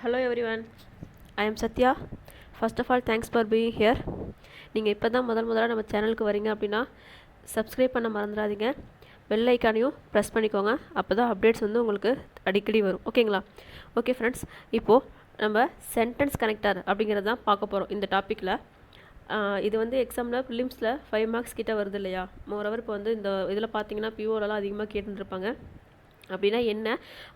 Hello everyone, I am Satya. First of all, thanks for being here. நீங்கள் இப்போ தான் முதலாக நம்ம சேனலுக்கு வரீங்க அப்படின்னா சப்ஸ்கிரைப் பண்ண மறந்துடாதீங்க. பெல் ஐக்கானையும் ப்ரெஸ் பண்ணிக்கோங்க. அப்போ தான் அப்டேட்ஸ் வந்து உங்களுக்கு அடிக்கடி வரும். ஓகேங்களா? ஓகே ஃப்ரெண்ட்ஸ், இப்போது நம்ம சென்டென்ஸ் கனெக்டர் அப்படிங்கிறது தான் பார்க்க போகிறோம் இந்த டாப்பிக்கில். இது வந்து எக்ஸாமில் ப்ரிலிம்ஸில் 5 மார்க்ஸ் கிட்ட வருது இல்லையா? மோரோவர் இப்போ வந்து இந்த இதில் பார்த்தீங்கன்னா பிஓலலாம் அதிகமாக கேட்டுருப்பாங்க. அப்படின்னா என்ன,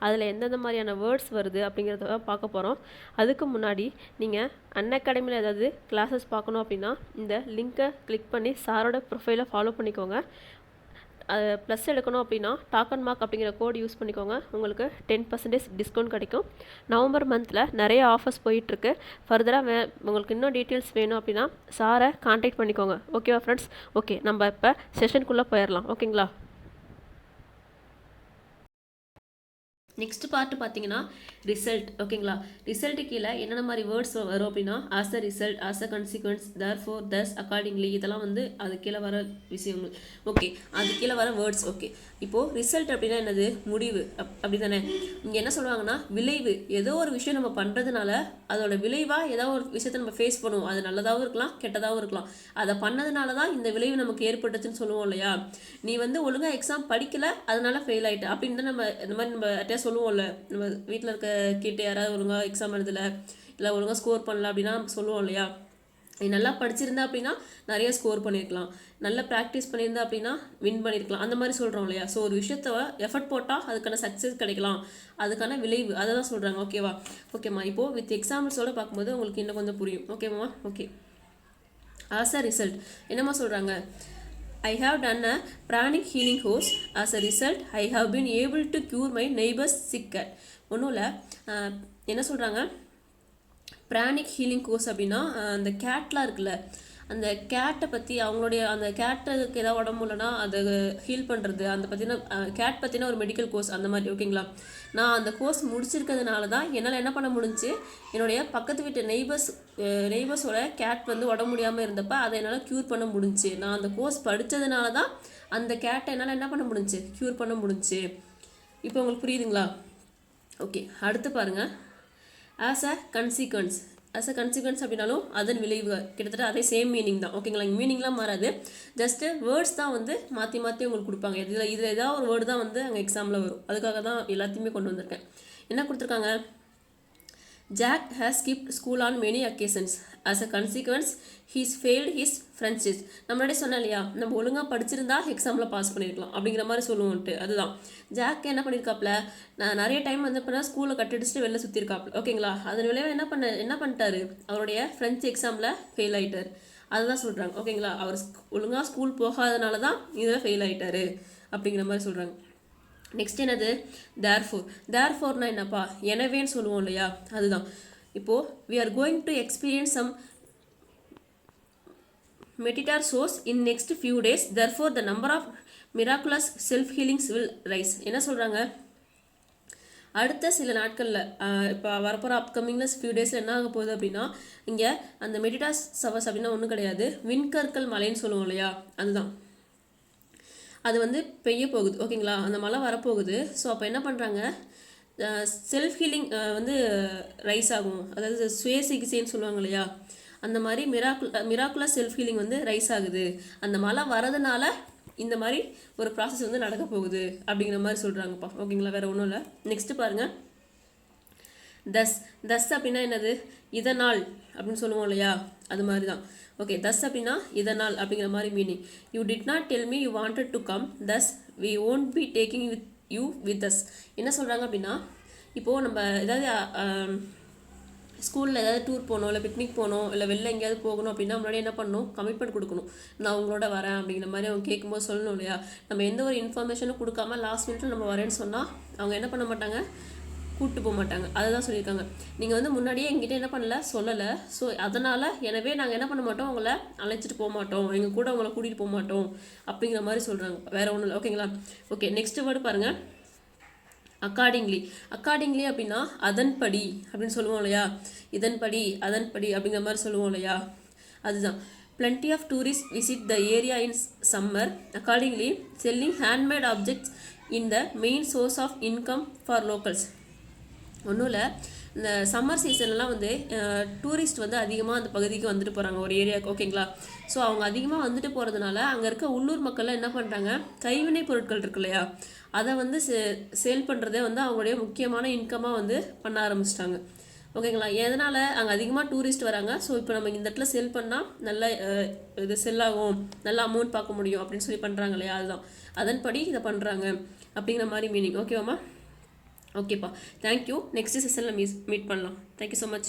அதில் எந்தெந்த மாதிரியான வேர்ட்ஸ் வருது அப்படிங்கிறத தான் பார்க்க போகிறோம். அதுக்கு முன்னாடி நீங்கள் அன்அகாடமியில் ஏதாவது கிளாஸஸ் பார்க்கணும் அப்படின்னா இந்த லிங்க்கை கிளிக் பண்ணி சாரோட ப்ரொஃபைலை ஃபாலோ பண்ணிக்கோங்க. ப்ளஸ் எடுக்கணும் அப்படின்னா டாக் அண்ட் மார்க் அப்படிங்கிற கோட் யூஸ் பண்ணிக்கோங்க. உங்களுக்கு 10% டிஸ்கவுண்ட் கிடைக்கும். நவம்பர் மந்தில் நிறைய ஆஃபர்ஸ் போயிட்டுருக்கு. ஃபர்தராக உங்களுக்கு இன்னும் டீட்டெயில்ஸ் வேணும் அப்படின்னா சாரை கான்டாக்ட் பண்ணிக்கோங்க. ஓகேவா ஃப்ரெண்ட்ஸ்? ஓகே, நம்ம இப்போ செஷனுக்குள்ளே போயிடலாம். ஓகேங்களா? நெக்ஸ்ட் பார்ட்டு பார்த்தீங்கன்னா ரிசல்ட். ஓகேங்களா? ரிசல்ட்டு கீழே என்னென்ன மாதிரி வேர்ட்ஸ் வரும் அப்படின்னா as a result, as a consequence, therefore, thus, accordingly, இதெல்லாம் வந்து அது கீழே வர விஷயங்கள். ஓகே, அது கீழே வர வேர்ட்ஸ். ஓகே, இப்போது ரிசல்ட் அப்படின்னா என்னது? முடிவு அப்படி தானே. இங்கே என்ன சொல்லுவாங்கன்னா விளைவு. ஏதோ ஒரு விஷயம் நம்ம பண்ணுறதுனால அதோட விளைவாக ஏதோ ஒரு விஷயத்தை நம்ம ஃபேஸ் பண்ணுவோம். அது நல்லதாகவும் இருக்கலாம், கெட்டதாகவும் இருக்கலாம். அதை பண்ணதுனால தான் இந்த விளைவு நமக்கு ஏற்பட்டுச்சுன்னு சொல்லுவோம் இல்லையா? நீ வந்து ஒழுங்காக எக்ஸாம் படிக்கலை, அதனால ஃபெயில் ஆகிட்டு அப்படின்னு தான் நம்ம இந்த மாதிரி நம்ம சொல்லுவோம்ல. நம்ம வீட்டில் இருக்க கிட்ட யாராவது ஒழுங்காக எக்ஸாம் எழுதலை, இல்லை ஒழுங்காக ஸ்கோர் பண்ணல அப்படின்னா நம்ம சொல்லுவோம் இல்லையா? நீ நல்லா படிச்சிருந்தா அப்படின்னா நிறைய ஸ்கோர் பண்ணியிருக்கலாம், நல்லா ப்ராக்டிஸ் பண்ணியிருந்தா அப்படின்னா வின் பண்ணியிருக்கலாம், அந்த மாதிரி சொல்கிறோம் இல்லையா? ஸோ ஒரு விஷயத்த எஃபர்ட் போட்டால் அதுக்கான சக்ஸஸ் கிடைக்கலாம், அதுக்கான விளைவு, அதை தான் சொல்கிறாங்க. ஓகேவா? ஓகேம்மா, இப்போது வித் எக்ஸாம்பிள்ஸோடு பார்க்கும்போது உங்களுக்கு இன்னும் கொஞ்சம் புரியும். ஓகேம்மா? ஓகே, ஆஸ் அ ரிசல்ட் என்னம்மா சொல்கிறாங்க? I have done a pranic healing course. As a result, I have been able to cure my neighbor's sick cat. ஒன்றும் இல்லை, என்ன சொல்கிறாங்க? பிரானிக் ஹீலிங் கோர்ஸ் அப்படின்னா அந்த கேட்லாம் இருக்குல்ல, அந்த கேட்டை பற்றி அவங்களுடைய அந்த கேட்டுக்கு ஏதாவது உடம்பு இல்லைன்னா அதை ஹீல் பண்ணுறது, அந்த பற்றின கேட் பற்றின ஒரு மெடிக்கல் கோர்ஸ் அந்த மாதிரி. ஓகேங்களா? நான் அந்த கோர்ஸ் முடிச்சிருக்கிறதுனால தான் என்னால் என்ன பண்ண முடிஞ்சு, என்னுடைய பக்கத்து வீட்டு நெய்பர்ஸோட கேட் வந்து உடம்பு முடியாமல் இருந்தப்போ அதை என்னால் க்யூர் பண்ண முடிஞ்சு. நான் அந்த கோர்ஸ் படித்ததுனால தான் அந்த கேட்டை என்னால் என்ன பண்ண முடிஞ்சு, க்யூர் பண்ண முடிஞ்சு. இப்போ உங்களுக்கு புரியுதுங்களா? ஓகே, அடுத்து பாருங்கள். As a consequence. As a consequence அப்படின்னாலும் அதன் விளைவு, கிட்டத்தட்ட அதே சேம் மீனிங் தான். ஓகேங்களா? இங்கே மீனிங்லாம் மாறாது, ஜஸ்ட்டு வேர்ட்ஸ் தான் வந்து மாற்றி மாற்றி உங்களுக்கு கொடுப்பாங்க. இதில் ஏதாவது ஒரு வேர்டு தான் வந்து அங்கே எக்ஸாமில் வரும். அதுக்காக தான் எல்லாத்தையுமே கொண்டு வந்திருக்கேன். என்ன கொடுத்துருக்காங்க? Jack has skipped school on many occasions. As a consequence he's failed his friendship. நம்மளே சொன்னேன் இல்லையா, நம்ம ஒழுங்காக படிச்சிருந்தா எக்ஸாமில் பாஸ் பண்ணியிருக்கலாம் அப்படிங்கிற மாதிரி சொல்லுவோன்ட்டு. அதுதான் ஜாக் என்ன பண்ணியிருக்காப்புல, நான் நிறைய டைம் வந்து இப்போ ஸ்கூலில் கட்டடிச்சுட்டு வெளில சுற்றிருக்காப்புல. ஓகேங்களா? அதன் விளைவு என்ன பண்ணிட்டாரு, அவருடைய ஃப்ரெண்ட்ஸ் எக்ஸாமில் ஃபெயில் ஆகிட்டார். அதுதான் சொல்கிறாங்க. ஓகேங்களா? அவர் ஒழுங்காக ஸ்கூல் போகாதனால தான் இதில் ஃபெயில் ஆகிட்டாரு அப்படிங்கிற மாதிரி சொல்கிறாங்க. நெக்ஸ்ட் என்னது? தேர்ஃபோர்னா என்னப்பா? எனவேன்னு சொல்லுவோம் இல்லையா? அதுதான். இப்போது we are going to experience some meteor shows in next few days, therefore the number of miraculous self healings will rise. என்ன சொல்கிறாங்க? அடுத்த சில நாட்களில் இப்போ வரப்போகிற அப்கமிங்கில் ஃபியூ டேஸில் என்ன ஆக போகுது அப்படின்னா, இங்கே அந்த மெடிடாஸ் சவஸ் அப்படின்னா ஒன்றும் கிடையாது, விண்கற்கள் மலைன்னு சொல்லுவோம் இல்லையா? அதுதான். அது வந்து பெய்ய போகுது. ஓகேங்களா? அந்த மழை வரப்போகுது. ஸோ அப்போ என்ன பண்ணுறாங்க, செல்ஃப் ஹீலிங் வந்து ரைஸ் ஆகும். அதாவது சுய சிகிச்சைன்னு சொல்லுவாங்க இல்லையா? அந்த மாதிரி மிராக்குலஸ் செல்ஃப் ஹீலிங் வந்து ரைஸ் ஆகுது. அந்த மழை வரதுனால இந்த மாதிரி ஒரு ப்ராசஸ் வந்து நடக்க போகுது அப்படிங்கிற மாதிரி சொல்கிறாங்கப்பா. ஓகேங்களா? வேறு ஒன்றும் இல்லை. நெக்ஸ்ட்டு பாருங்கள். தஸ் அப்படின்னா என்னது? இதனால் அப்படின்னு சொல்லுவோம் இல்லையா? அது மாதிரி தான். ஓகே, தஸ் அப்படின்னா இதனால் அப்படிங்கிற மாதிரி meaning. You did not tell me you wanted to come, thus we won't be taking with you with us. என்ன சொல்கிறாங்க அப்படின்னா, இப்போது நம்ம ஏதாவது ஸ்கூலில் ஏதாவது டூர் போகணும், இல்லை பிக்னிக் போகணும், இல்லை வெளில எங்கேயாவது போகணும் அப்படின்னா முன்னாடி என்ன பண்ணணும், கமிட்மெண்ட் கொடுக்கணும். நான் உங்களோட வரேன் அப்படிங்கிற மாதிரி அவங்க கேட்கும்போது சொல்லணும் இல்லையா? நம்ம எந்த ஒரு இன்ஃபர்மேஷனும் கொடுக்காம லாஸ்ட் மினிட்ல நம்ம வரேன்னு சொன்னால் அவங்க என்ன பண்ண மாட்டாங்க, கூப்பிட்டு போக மாட்டாங்க. அதை தான் சொல்லியிருக்காங்க. நீங்கள் வந்து முன்னாடியே எங்கிட்ட என்ன பண்ணல, சொல்லலை. ஸோ அதனால் எனவே நாங்கள் என்ன பண்ண மாட்டோம், உங்களை அழைச்சிட்டு போக மாட்டோம், எங்கள் கூட உங்களை கூட்டிகிட்டு போக மாட்டோம் அப்படிங்கிற மாதிரி சொல்கிறாங்க. வேறு ஒன்றும் இல்லை. ஓகேங்களா? ஓகே, நெக்ஸ்ட் வேர்டு பாருங்கள். அக்கார்டிங்லி அப்படின்னா அதன்படி அப்படின்னு சொல்லுவோம் இல்லையா? இதன்படி, அதன்படி அப்படிங்கிற மாதிரி சொல்லுவோம் இல்லையா? அதுதான். plenty of tourists visit the area in summer. Accordingly, selling handmade objects in the main source of income for locals. ஒன்றும் இல்லை, இந்த சம்மர் சீசன்லாம் வந்து டூரிஸ்ட் வந்து அதிகமாக அந்த பகுதிக்கு வந்துட்டு போகிறாங்க ஒரு ஏரியாவுக்கு, ஓகேங்களா. ஸோ அவங்க அதிகமாக வந்துட்டு போகிறதுனால அங்கே இருக்க உள்ளூர் மக்கள்லாம் என்ன பண்ணுறாங்க, கைவினை பொருட்கள் இருக்கு இல்லையா, அதை வந்து சேல் பண்ணுறதே வந்து அவங்களுடைய முக்கியமான இன்கமாக வந்து பண்ண ஆரம்பிச்சிட்டாங்க, ஓகேங்களா. எதனால் அங்கே அதிகமாக டூரிஸ்ட் வராங்க. ஸோ இப்போ நம்ம இந்த இடத்துல செல் பண்ணால் நல்ல இது செல் ஆகும், நல்ல அமௌண்ட் பார்க்க முடியும் அப்படின்னு சொல்லி பண்ணுறாங்க இல்லையா, அதுதான் அதன்படி இதை பண்ணுறாங்க அப்படிங்கிற மாதிரி மீனிங். ஓகேவாம்மா? ஓகேப்பா, தேங்க்யூ. நெக்ஸ்ட் செஷனில் மீட் பண்ணலாம். Thank you so much.